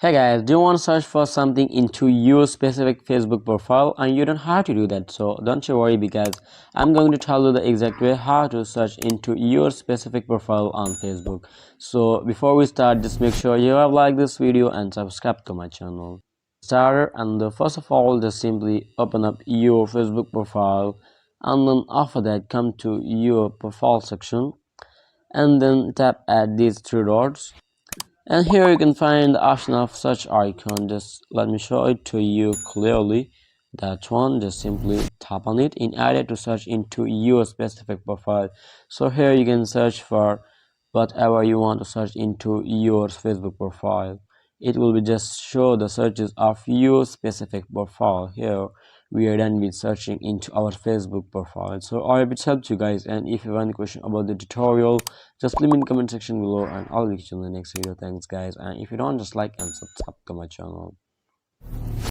Hey guys, do you want to search for something into your specific Facebook profile? And you don't have to do that, so don't you worry, because I'm going to tell you the exact way how to search into your specific profile on Facebook. So before we start, just make sure you have liked this video and subscribe to my channel. Starter, and first of all, just simply open up your Facebook profile, and then after that come to your profile section, and then tap at these three dots, and here you can find the option of search icon. Just let me show it to you clearly. That one, just simply tap on it in order to search into your specific profile. So here you can search for whatever you want to search into your Facebook profile. It will be just show the searches of your specific profile. Here we are done with searching into our Facebook profile. So I hope it helped you guys, and if you have any question about the tutorial, just leave me in the comment section below, and I'll catch you in the next video. Thanks guys, and if you don't, just like and subscribe to my channel.